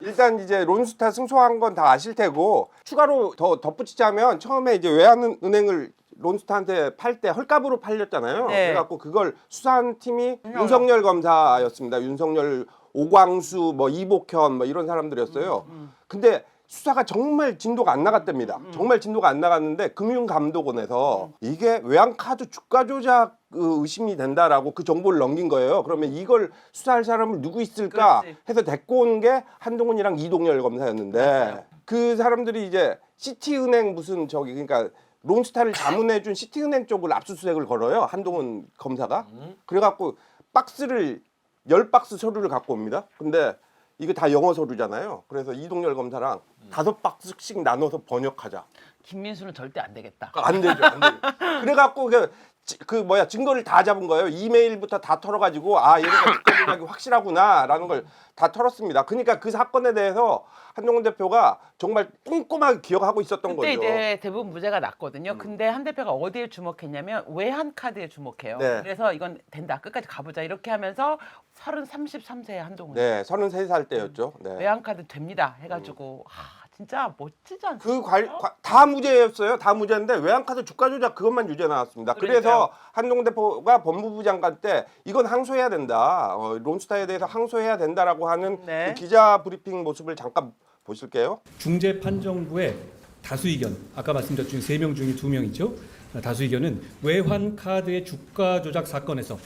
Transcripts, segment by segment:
일단 이제 론스타 승소한 건 다 아실 테고 추가로 더 덧붙이자면 처음에 이제 외환은행을 론스타한테 팔 때 헐값으로 팔렸잖아요. 네. 그래갖고 그걸 수사한 팀이 윤석열 검사였습니다. 윤석열, 오광수, 뭐 이복현 뭐 이런 사람들이었어요. 근데 수사가 정말 진도가 안 나갔답니다. 정말 진도가 안 나갔는데 금융감독원에서 이게 외환카드 주가 조작 의심이 된다라고 그 정보를 넘긴 거예요. 그러면 이걸 수사할 사람을 누구 있을까 그렇지. 해서 데리고 온 게 한동훈이랑 이동열 검사였는데 맞아요. 그 사람들이 이제 시티은행 무슨 저기 그러니까 론스타를 자문해준 시티은행 쪽을 압수수색을 걸어요. 한동훈 검사가. 그래갖고 박스를 10박스 서류를 갖고 옵니다. 근데 이거 다 영어 서류잖아요. 그래서 이동열 검사랑 5박스씩 나눠서 번역하자. 김민수는 절대 안 되겠다. 안 되죠. 안 되죠. 그래갖고 증거를 다 잡은 거예요. 이메일부터 다 털어가지고 아 얘네가 주가 조작이 확실하구나라는 걸 다 털었습니다. 그러니까 그 사건에 대해서 한동훈 대표가 정말 꼼꼼하게 기억하고 있었던 그때 거죠. 이제 대부분 무죄가 났거든요. 근데 한 대표가 어디에 주목했냐면 외환 카드에 주목해요. 네. 그래서 이건 된다. 끝까지 가보자. 이렇게 하면서 33세 한동훈. 네, 33살 때였죠. 네. 외환 카드 됩니다. 해가지고 진짜 멋지지 않습니까? 다 무죄였어요. 다 무죄인데 외환카드 주가 조작 그것만 유죄 나왔습니다. 그래서 그러니까요. 한동훈 대표가 법무부 장관 때 이건 항소해야 된다. 론스타에 대해서 항소해야 된다라고 하는 네. 그 기자 브리핑 모습을 잠깐 보실게요. 중재판정부의 다수 의견, 아까 말씀드렸던 3명 중에 2명이죠. 다수 의견은 외환카드의 주가 조작 사건에서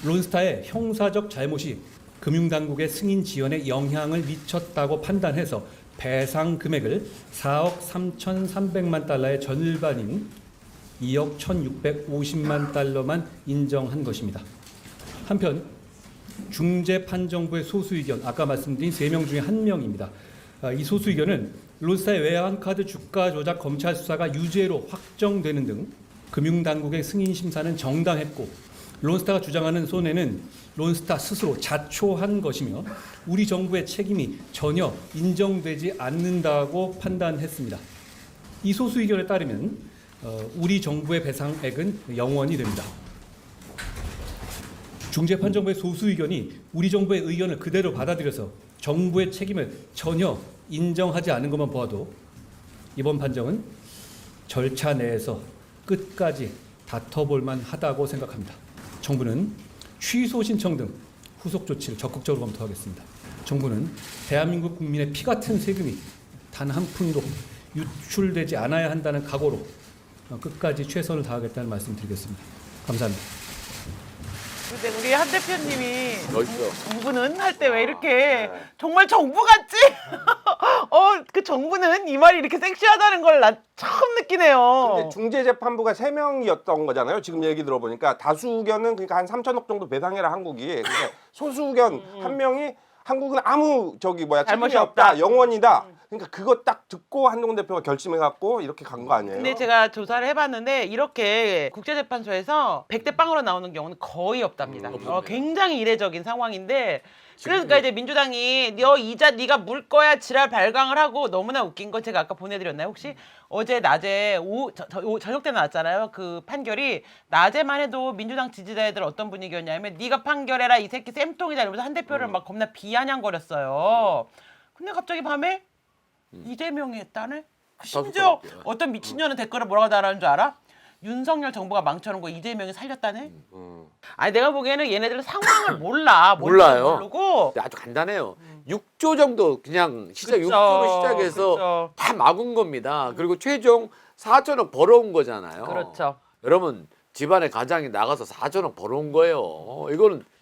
론스타의 형사적 잘못이 금융당국의 승인 지연에 영향을 미쳤다고 판단해서 배상 금액을 4억 3,300만 달러의 절반인 2억 1,650만 달러만 인정한 것입니다. 한편 중재판정부의 소수 의견, 아까 말씀드린 3명 중에 1명입니다. 이 소수 의견은 론스타의 외환카드 주가 조작 검찰 수사가 유죄로 확정되는 등 금융당국의 승인 심사는 정당했고 론스타가 주장하는 손해는 론스타 스스로 자초한 것이며 우리 정부의 책임이 전혀 인정되지 않는다고 판단했습니다. 이 소수 의견에 따르면 우리 정부의 배상액은 0원이 됩니다. 중재판정부의 소수 의견이 우리 정부의 의견을 그대로 받아들여서 정부의 책임을 전혀 인정하지 않은 것만 보아도 이번 판정은 절차 내에서 끝까지 다퉈볼 만하다고 생각합니다. 정부는 취소 신청 등 후속 조치를 적극적으로 검토하겠습니다. 정부는 대한민국 국민의 피 같은 세금이 단 한 푼도 유출되지 않아야 한다는 각오로 끝까지 최선을 다하겠다는 말씀드리겠습니다. 감사합니다. 근데 우리 한 대표님이 멋있어. 정부는 할 때 왜 이렇게 정말 정부 같지? 그 정부는 이 말이 이렇게 섹시하다는 걸 난 처음 느끼네요. 근데 중재재판부가 3명이었던 거잖아요. 지금 얘기 들어보니까 다수 의견은 그러니까 한 3천억 정도 배상해라 한국이. 근데 소수 의견 1명이 한국은 아무 책임이 잘못이 없다. 없다. 영원이다. 그러니까 그거 딱 듣고 한동훈 대표가 결심해갖고 이렇게 간 거 아니에요? 근데 제가 조사를 해봤는데 이렇게 국제재판소에서 100대 0으로 나오는 경우는 거의 없답니다. 굉장히 이례적인 상황인데 그러니까 이제 민주당이 너 이자 네가 물 거야 지랄 발광을 하고 너무나 웃긴 건 제가 아까 보내드렸나요 혹시? 어제 낮에 저녁 때 나왔잖아요. 그 판결이 낮에만 해도 민주당 지지자애들 어떤 분위기였냐면 네가 판결해라 이 새끼 쌤통이다 이러면서 한 대표를 막 겁나 비아냥거렸어요. 근데 갑자기 밤에 이재명이 했다네? 심지어 어떤 미친년은 댓글에 뭐라고 달하는 줄 알아? 윤석열 정부가 망쳐놓은 거 이재명이 살렸다네? 아니 내가 보기에는 얘네들은 상황을 몰라. 몰라요. 모르고 아주 간단해요. 6조 정도 그냥 그쵸, 6조로 시작해서 그쵸. 다 막은 겁니다. 그리고 최종 4천억 벌어온 거잖아요. 그렇죠. 여러분 집안의 가장이 나가서 4천억 벌어온 거예요.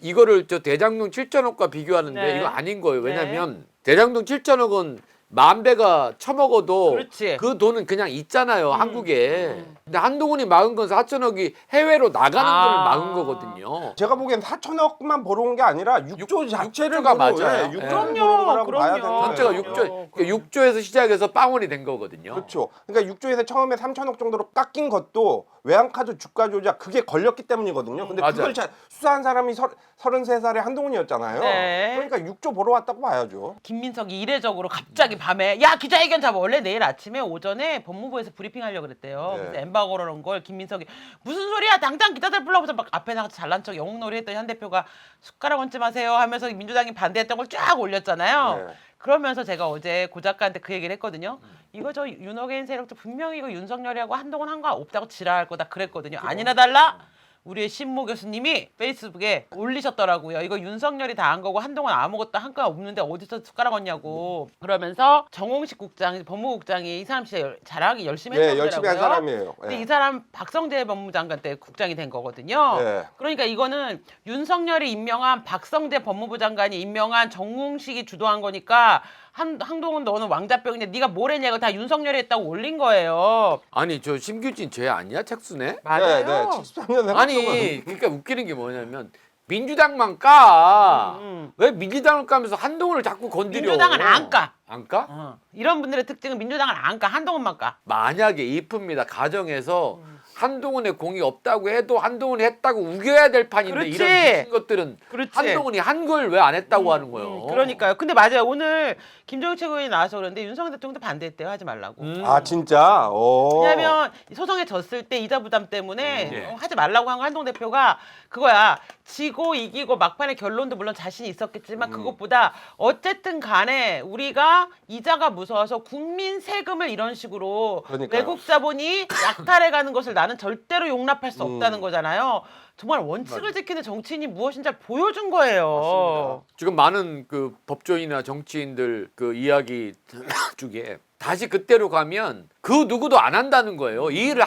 이거를 저 대장동 7천억과 비교하는데 네. 이거 아닌 거예요. 왜냐면 대장동 7천억은 만 배가 처먹어도 그렇지. 그 돈은 그냥 있잖아요. 한국에. 근데 한동훈이 막은 건 4천억이 해외로 나가는 걸 막은 거거든요. 제가 보기엔 4천억만 벌어온 게 아니라 6조 자체를 6조가 맞아요. 6조 예. 벌어온 거라고 봐야 되는 거예요. 전체가 그럼요. 6조, 6조에서 시작해서 빵원이 된 거거든요. 그렇죠. 그러니까 6조에서 처음에 3천억 정도로 깎인 것도 외환카드 주가 조작 그게 걸렸기 때문이거든요. 근데 맞아요. 그걸 수사한 사람이 33살의 한동훈이었잖아요. 네. 그러니까 6조 벌어왔다고 봐야죠. 김민석이 이례적으로 갑자기 밤에 야 기자회견 잡아. 원래 내일 아침에 오전에 법무부에서 브리핑하려고 그랬대요. 네. 그래서 엠바고를 온 걸 김민석이 무슨 소리야 당장 기자들 불러보자 막 앞에 나가서 잘난 척 영웅놀이 했더니 한 대표가 숟가락 얹지 마세요 하면서 민주당이 반대했던 걸 쫙 올렸잖아요. 네. 그러면서 제가 어제 고 작가한테 그 얘기를 했거든요. 이거 저 윤호개인 세력도 분명히 이거 윤석열이하고 한동훈 한 거 없다고 지랄할 거다 그랬거든요. 아니나 달라 우리의 신모 교수님이 페이스북에 올리셨더라고요. 이거 윤석열이 다 한 거고 한동훈 아무것도 한 거 없는데 어디서 숟가락 얹냐고. 그러면서 정홍식 국장, 법무국장이 이 사람 진짜 잘하기 열심히 네, 했더라고요. 열심히 한 사람이에요. 근데 예. 이 사람 박성재 법무장관 때 국장이 된 거거든요. 네. 그러니까 이거는 윤석열이 임명한 박성재 법무부 장관이 임명한 정홍식이 주도한 거니까 한동훈 너는 왕자병인데 네가 뭘 했냐고 다 윤석열이 했다고 올린 거예요. 아니 저 심규진 죄 아니야 책수네? 네, 네. 73년 아니 그러니까 웃기는 게 뭐냐면 민주당만 까. 왜 민주당을 까면서 한동훈을 자꾸 건드려? 민주당은 안 까. 안 까? 이런 분들의 특징은 민주당은 안 까. 한동훈만 까. 만약에 이쁩니다. 가정에서 한동훈의 공이 없다고 해도 한동훈이 했다고 우겨야 될 판인데 그렇지. 이런 미친 것들은 그렇지. 한동훈이 한 걸 왜 안 했다고 하는 거예요. 그러니까요. 근데 맞아요. 오늘 김정일 최고위원이 나와서 그러는데 윤석열 대통령도 반대했대요. 하지 말라고. 아 진짜? 오. 왜냐하면 소송에 졌을 때 이자 부담 때문에 네. 하지 말라고 한 거 한동 대표가 그거야. 지고 이기고 막판의 결론도 물론 자신이 있었겠지만 그것보다 어쨌든 간에 우리가 이자가 무서워서 국민 세금을 이런 식으로 그러니까요. 외국 자본이 약탈해가는 것을 나는 절대로 용납할 수 없다는 거잖아요. 정말 원칙을 지키는 정치인이 무엇인지 보여준 거예요. 지금 많은 그 법조인이나 정치인들 그 이야기 중에 다시 그때로 가면 그 누구도 안 한다는 거예요. 이 일을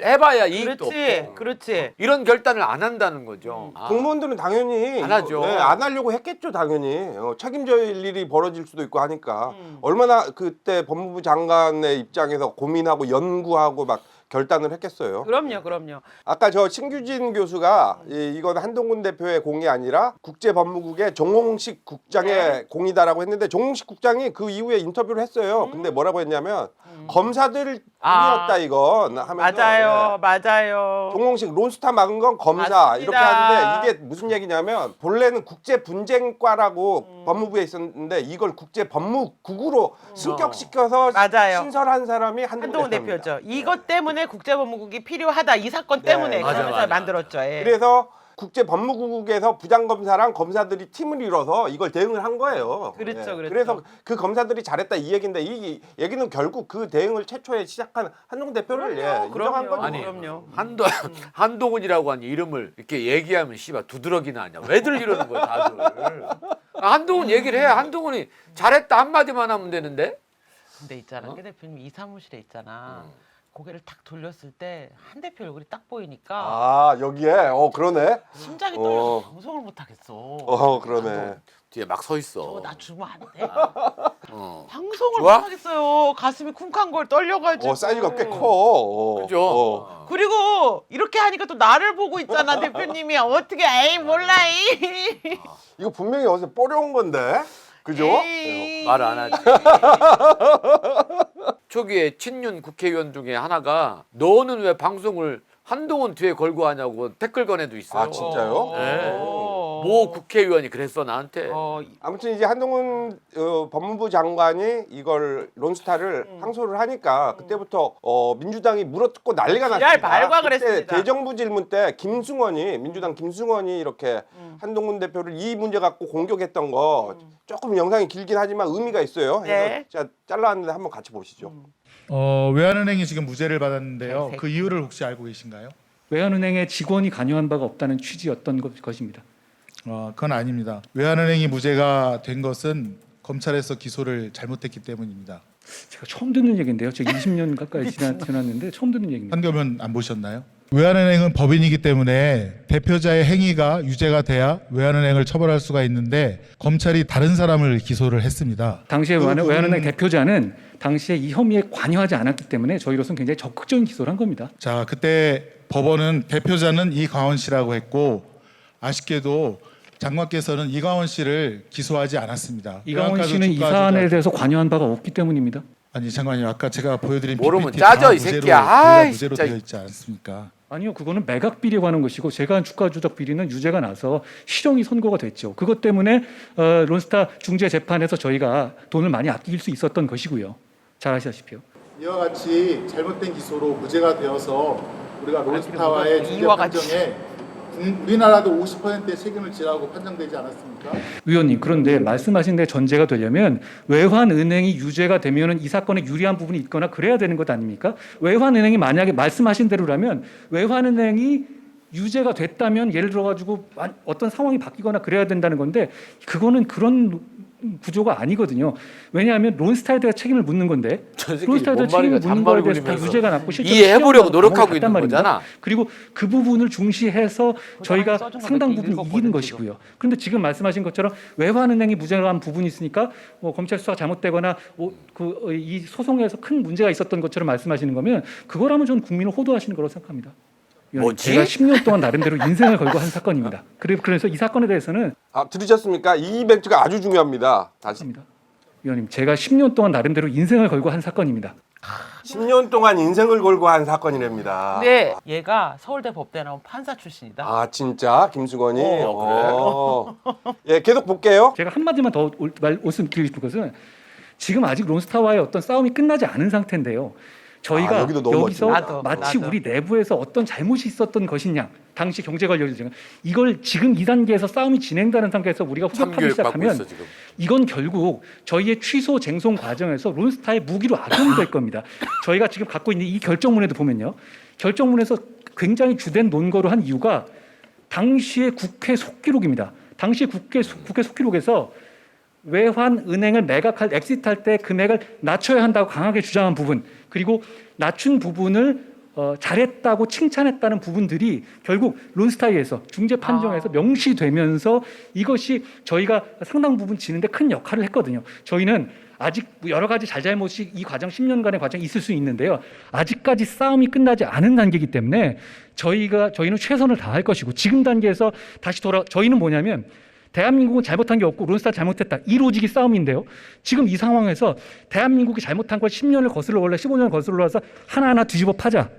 해봐야 이익도 그렇지, 없고 그렇지. 이런 결단을 안 한다는 거죠. 아, 공무원들은 당연히 안 하죠. 네, 안 하려고 했겠죠, 당연히. 책임질 일이 벌어질 수도 있고 하니까. 얼마나 그때 법무부 장관의 입장에서 고민하고 연구하고 막 결단을 했겠어요. 그럼요. 아까 저 신규진 교수가 이건 한동훈 대표의 공이 아니라 국제법무국의 정홍식 국장의 네. 공이다라고 했는데 정홍식 국장이 그 이후에 인터뷰를 했어요. 근데 뭐라고 했냐면 검사들 공이었다 이건 하면서 맞아요. 정홍식 론스타 막은 건 검사 맞습니다. 이렇게 하는데 이게 무슨 얘기냐면 본래는 국제분쟁과라고 법무부에 있었는데 이걸 국제법무국으로 승격시켜서 맞아요. 신설한 사람이 한동훈 대표입니다. 대표죠. 이것 때문에 국제법무국이 필요하다. 이 사건 때문에 네, 그래서 만들었죠. 예. 그래서 국제법무국에서 부장검사랑 검사들이 팀을 이뤄서 이걸 대응을 한 거예요. 그렇죠. 그래서 그 검사들이 잘했다 이 얘기인데 이 얘기는 결국 그 대응을 최초에 시작한 한동훈 대표를 인정한 거죠. 아니, 그럼요. 한동훈이라고 하는 이름을 이렇게 얘기하면 씨발 두드러기나 하냐. 왜들 이러는 거야 다들. 한동훈 얘기를 해. 한동훈이 잘했다 한마디만 하면 되는데. 근데 있잖아. 그 대표님 이 사무실에 있잖아. 고개를 탁 돌렸을 때 한 대표 얼굴이 딱 보이니까 아 여기에 그러네. 심장이 떨려서 방송을 못 하겠어. 그러네. 뒤에 막 서 있어. 나 주면 안 돼. 어. 방송을 좋아? 못 하겠어요. 가슴이 쿵쾅 걸 떨려가지고. 사이즈가 꽤 커. 그죠? 그리고 이렇게 하니까 또 나를 보고 있잖아 대표님이. 어떻게 에이 몰라 이. 이거 분명히 어디서 뽀려온 건데. 그죠? 에이. 말 안 하지. 초기에 친윤 국회의원 중에 하나가 너는 왜 방송을 한동훈 뒤에 걸고 하냐고 댓글 건에도 있어요. 아 진짜요? 네. 모 국회의원이 그랬어 나한테. 아무튼 이제 한동훈 법무부 장관이 이걸 론스타를 항소를 하니까 그때부터 민주당이 물어뜯고 난리가 지랄 났습니다. 발광을 그때 했습니다. 대정부 질문 때 민주당 김승원이 이렇게 한동훈 대표를 이 문제 갖고 공격했던 거 조금 영상이 길긴 하지만 의미가 있어요. 네. 그래서 제가 잘라왔는데 한번 같이 보시죠. 외환은행이 지금 무죄를 받았는데요. 그 이유를 혹시 알고 계신가요? 외환은행의 직원이 관여한 바가 없다는 취지였던 것입니다. 그건 아닙니다. 외환은행이 무죄가 된 것은 검찰에서 기소를 잘못했기 때문입니다. 제가 처음 듣는 얘기인데요. 제가 20년 가까이 지났는데 처음 듣는 얘기입니다. 판결문 안 보셨나요? 외환은행은 법인이기 때문에 대표자의 행위가 유죄가 돼야 외환은행을 처벌할 수가 있는데 검찰이 다른 사람을 기소를 했습니다. 당시에 외환은행 대표자는 당시에 이 혐의에 관여하지 않았기 때문에 저희로서는 굉장히 적극적인 기소를 한 겁니다. 자, 그때 법원은 대표자는 이광원 씨라고 했고 아쉽게도 장관께서는 이광원 씨를 기소하지 않았습니다. 이광원 씨는 이 사안에 대해서 관여한 바가 없기 때문입니다. 아니 장관님 아까 제가 보여드린 모르면 PPT 짜져, 다 이 새끼야. 무죄로, 아이, 무죄로 진짜. 되어 있지 않습니까? 아니요, 그거는 매각 비리에 관한 것이고 제가 한 주가 조작 비리는 유죄가 나서 실형이 선고가 됐죠. 그것 때문에 론스타 중재 재판에서 저희가 돈을 많이 아낄 수 있었던 것이고요. 잘 아시다시피요. 이와 같이 잘못된 기소로 무죄가 되어서 우리가 론스타와의 중재 이와 같이. 판정에 우리나라도 50%의 책임을 지라고 판정되지 않았습니까? 위원님, 그런데 말씀하신 데 전제가 되려면 외환은행이 유죄가 되면은 이 사건에 유리한 부분이 있거나 그래야 되는 것 아닙니까? 외환은행이 만약에 말씀하신 대로라면 외환은행이 유죄가 됐다면 예를 들어 가지고 어떤 상황이 바뀌거나 그래야 된다는 건데 그거는 그런 구조가 아니거든요. 왜냐하면 론스타에 대해 책임을 묻는 건데 저 새끼 론스타에 대해 뭔 책임을 말인가 묻는 거에 잔말을 대해서 다 부리면서 유죄가 났고 실제로 이해해보려고 시험을 노력하고 갔단 있는 말입니다. 거잖아. 그리고 그 부분을 중시해서 저희가 써준 거 상당 몇 개 부분 읽었거든, 이기는 지금. 것이고요. 그런데 지금 말씀하신 것처럼 외환은행이 무죄한 부분이 있으니까 검찰 수사가 잘못되거나 이 소송에서 큰 문제가 있었던 것처럼 말씀하시는 거면 그거라면 저는 국민을 호도하시는 거라고 생각합니다. 뭐지? 제가 10년 동안 나름대로 인생을 걸고 한 사건입니다. 그래서 이 사건에 대해서는 들으셨습니까? 이 멘트가 아주 중요합니다. 다시 합니다. 위원님, 제가 10년 동안 나름대로 인생을 걸고 한 사건입니다. 10년 동안 인생을 걸고 한 사건이랍니다. 네, 얘가 서울대 법대 나온 판사 출신이다. 아 진짜 김수건이. 그래? 예, 계속 볼게요. 제가 한마디만 더 말씀드리고 싶은 것은 지금 아직 론스타와의 어떤 싸움이 끝나지 않은 상태인데요. 저희가 여기도 너무 여기서 멋지다. 마치 나도. 우리 내부에서 어떤 잘못이 있었던 것이냐, 당시 경제 관련해서 이걸 지금 이 단계에서 싸움이 진행되는 단계에서 우리가 후벼파기 참교육 받고 시작하면 있어 지금. 이건 결국 저희의 취소 쟁송 과정에서 론스타의 무기로 악용이 될 겁니다. 저희가 지금 갖고 있는 이 결정문에도 보면요, 결정문에서 굉장히 주된 논거로 한 이유가 당시의 국회 속기록입니다. 당시 국회 속기록에서 외환은행을 매각할 엑시트할 때 금액을 낮춰야 한다고 강하게 주장한 부분, 그리고 낮춘 부분을 잘했다고 칭찬했다는 부분들이 결국 론스타이에서 중재 판정에서 명시되면서 이것이 저희가 상당 부분 지는데 큰 역할을 했거든요. 저희는 아직 여러 가지 잘잘못이 이 과정 10년간의 과정이 있을 수 있는데요. 아직까지 싸움이 끝나지 않은 단계이기 때문에 저희는 최선을 다할 것이고 지금 단계에서 다시 저희는 뭐냐면 대한민국은 잘못한 게 없고 론스타 잘못했다. 이 로직이 싸움인데요. 지금 이 상황에서 대한민국이 잘못한 걸 10년을 거슬러 올라 15년을 거슬러 올라서 하나하나 뒤집어 파자.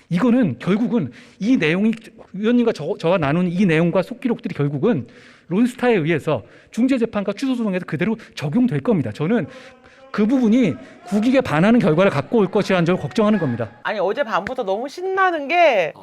이거는 결국은 이 내용이 위원님과 저와 나눈 이 내용과 속기록들이 결국은 론스타에 의해서 중재재판과 취소소송에서 그대로 적용될 겁니다. 저는 그 부분이 국익에 반하는 결과를 갖고 올 것이라는 점을 걱정하는 겁니다. 아니 어제 밤부터 너무 신나는 게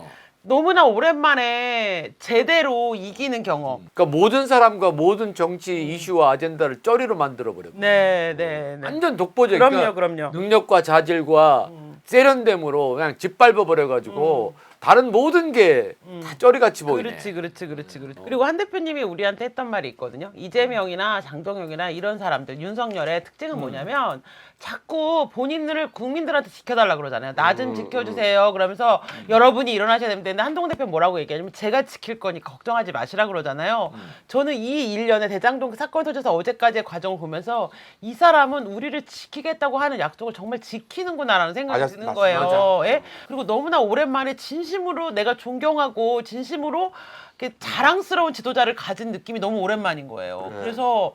너무나 오랜만에 제대로 이기는 경험. 그러니까 모든 사람과 모든 정치 이슈와 아젠다를 쩌리로 만들어 버렸고. 네, 네, 네. 완전 독보적. 그럼요. 능력과 자질과 세련됨으로 그냥 짓밟아 버려가지고 다른 모든 게 다 쩌리같이 보이네. 그렇지. 그리고 한 대표님이 우리한테 했던 말이 있거든요. 이재명이나 장동혁이나 이런 사람들, 윤석열의 특징은 뭐냐면 자꾸 본인들을 국민들한테 지켜달라 그러잖아요. 나 좀 지켜주세요. 그러면서 여러분이 일어나셔야 됩니다. 근데 한동훈 대표 뭐라고 얘기하냐면 제가 지킬 거니까 걱정하지 마시라 그러잖아요. 저는 이 일련의 대장동 사건 터져서 어제까지의 과정을 보면서 이 사람은 우리를 지키겠다고 하는 약속을 정말 지키는구나라는 생각이 드는 거예요. 예? 그리고 너무나 오랜만에 진심으로 내가 존경하고 진심으로 이렇게 자랑스러운 지도자를 가진 느낌이 너무 오랜만인 거예요. 그래서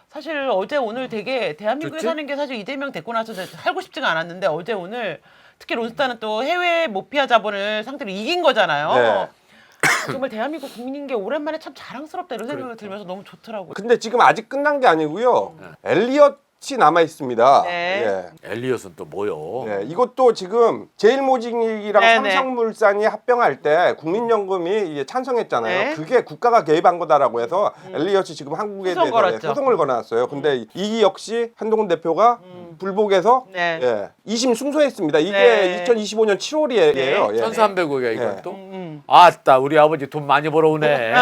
사실 어제 오늘 되게 대한민국에 좋지? 사는 게 사실 이재명 됐고 나서 살고 싶지가 않았는데 어제 오늘 특히 론스타는 또 해외 모피아 자본을 상대로 이긴 거잖아요. 네. 정말 대한민국 국민인 게 오랜만에 참 자랑스럽다 이런 생각이 들면서 너무 좋더라고요. 근데 지금 아직 끝난 게 아니고요. 엘리엇이 남아 있습니다. 네. 엘리엇은 또 뭐요? 예, 이것도 지금 제일모직이랑 네네. 삼성물산이 합병할 때 국민연금이 이게 찬성했잖아요. 네. 그게 국가가 개입한 거다라고 해서 엘리엇이 지금 한국에 소송 대해서 걸었죠. 소송을 걸어놨어요. 근데 이 역시 한동훈 대표가 불복해서 네. 예, 2심 승소했습니다. 이게 네. 2025년 7월이에요. 네. 예. 1300억이야 이건 네. 또. 아따 우리 아버지 돈 많이 벌어오네.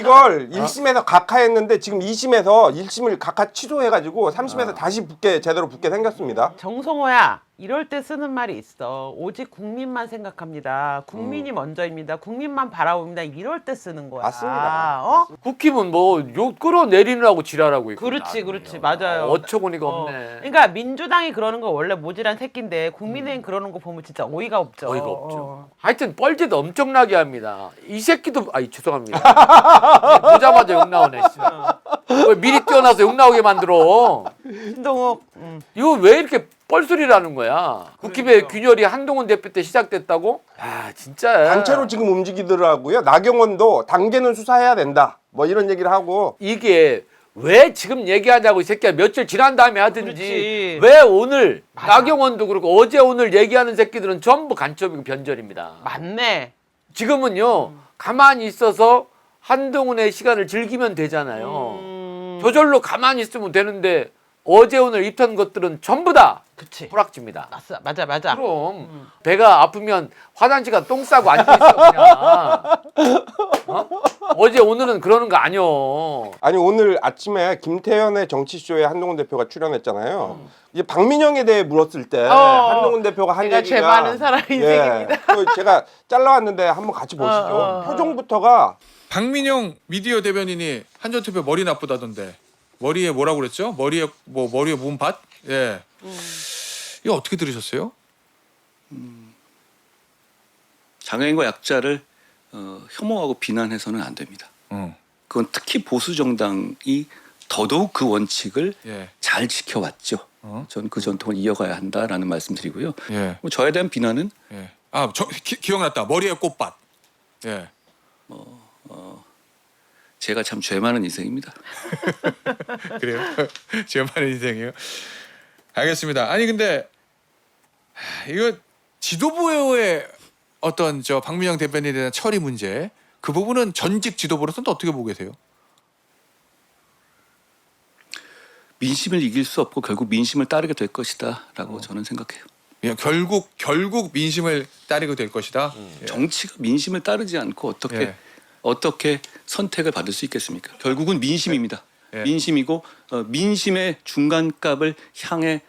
이걸 1심에서 각하했는데 지금 2심에서 1심을 각하 취소해가지고 3심에서 다시 제대로 붙게 생겼습니다. 정성호야 이럴 때 쓰는 말이 있어. 오직 국민만 생각합니다. 국민이 먼저입니다. 국민만 바라봅니다. 이럴 때 쓰는 거야. 맞습니다. 어? 국힘은 뭐 욕 끌어내리느라고 지랄하고 있고. 그렇지, 맞아요. 어처구니가 없네. 그러니까 민주당이 그러는 거 원래 모질한 새끼인데 국민의힘 그러는 거 보면 진짜 어이가 없죠. 어이가 없죠. 하여튼 뻘짓 엄청나게 합니다. 이 새끼도 죄송합니다. 보자마자 욕 나오네. 왜 미리 뛰어나서 욕 나오게 만들어? 신동욱. 이거 왜 이렇게 뻘소리라는 거야? 국힘의 균열이 한동훈 대표 때 시작됐다고? 아 진짜. 단체로 지금 움직이더라고요. 나경원도 단계는 수사해야 된다. 뭐 이런 얘기를 하고. 이게 왜 지금 얘기하냐고 이 새끼야 며칠 지난 다음에 하든지 그렇지. 왜 오늘 나경원도 그렇고 어제 오늘 얘기하는 새끼들은 전부 간첩이고 변절입니다. 맞네. 지금은요 가만히 있어서 한동훈의 시간을 즐기면 되잖아요. 저절로 가만히 있으면 되는데 어제 오늘 입던 것들은 전부 다 그치. 불확지입니다. 맞아, 맞아. 그럼 배가 아프면 화장실 가 똥 싸고 앉아 있어 그냥. 어제 오늘은 그러는 거 아니요. 아니 오늘 아침에 김태현의 정치쇼에 한동훈 대표가 출연했잖아요. 이제 박민영에 대해 물었을 때 한동훈 대표가 한 제가 얘기가 죄 많은 사람 인생입니다. 그 제가 잘라왔는데 한번 같이 보시죠. 표정부터가 박민영 미디어 대변인이 한전투표 머리 나쁘다던데 머리에 뭐라고 그랬죠? 머리에 몸밭? 예. 이거 어떻게 들으셨어요? 장애인과 약자를 혐오하고 비난해서는 안 됩니다. 그건 특히 보수 정당이 더더욱 그 원칙을 예. 잘 지켜왔죠. 저는 그 전통을 이어가야 한다라는 말씀드리고요. 예. 뭐 저에 대한 비난은 예. 아, 기억났다. 머리에 꽃밭. 예. 제가 참 죄 많은 인생입니다. 그래요? 제 많은 인생이에요. 알겠습니다. 아니 근데 이거 지도부의 어떤 저 박민영 대변인에 대한 처리 문제 그 부분은 전직 지도부로서는 또 어떻게 보고 계세요? 민심을 이길 수 없고 결국 민심을 따르게 될 것이다라고 저는 생각해요. 예, 결국 민심을 따르게 될 것이다. 예. 정치가 민심을 따르지 않고 어떻게 선택을 받을 수 있겠습니까? 결국은 민심입니다. 예. 민심이고 민심의 중간값을 향해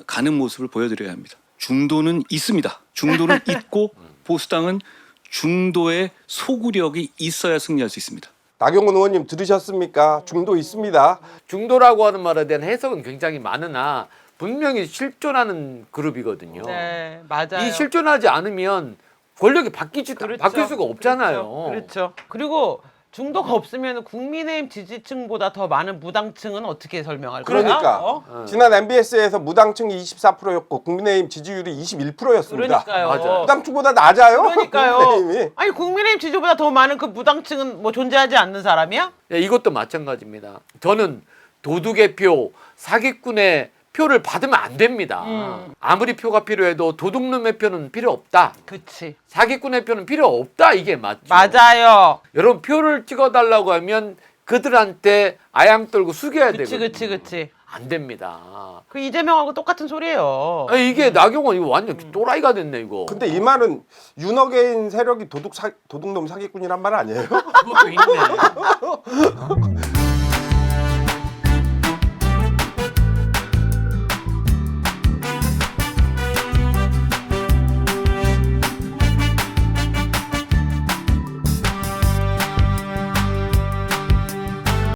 가는 모습을 보여드려야 합니다. 중도는 있습니다. 중도는 있고 보수당은 중도의 소구력이 있어야 승리할 수 있습니다. 나경원 의원님 들으셨습니까? 중도 있습니다. 중도라고 하는 말에 대한 해석은 굉장히 많으나 분명히 실존하는 그룹이거든요. 네, 맞아요. 이 실존하지 않으면 권력이 바뀔 그렇죠. 수가 없잖아요. 그렇죠. 그리고 중도가 없으면 국민의힘 지지층보다 더 많은 무당층은 어떻게 설명할 거야? 그러니까 지난 MBS에서 무당층이 24%였고 국민의힘 지지율이 21%였습니다. 그러니까요. 맞아요. 무당층보다 낮아요. 그러니까요. 국민의힘이. 아니 국민의힘 지지보다 더 많은 그 무당층은 뭐 존재하지 않는 사람이야? 예, 이것도 마찬가지입니다. 저는 도둑의 표, 사기꾼의 표를 받으면 안 됩니다. 아무리 표가 필요해도 도둑놈의 표는 필요 없다. 그치. 사기꾼의 표는 필요 없다. 이게 맞죠. 맞아요. 여러분 표를 찍어달라고 하면 그들한테 아양 떨고 숙여야 그치, 되거든요. 그치. 안 됩니다. 그 이재명하고 똑같은 소리예요. 아니, 이게 나경원 이거 완전 또라이가 됐네 이거. 근데 이 말은 윤어게인 세력이 도둑놈 사기꾼이란 말 아니에요? 그것도 있네.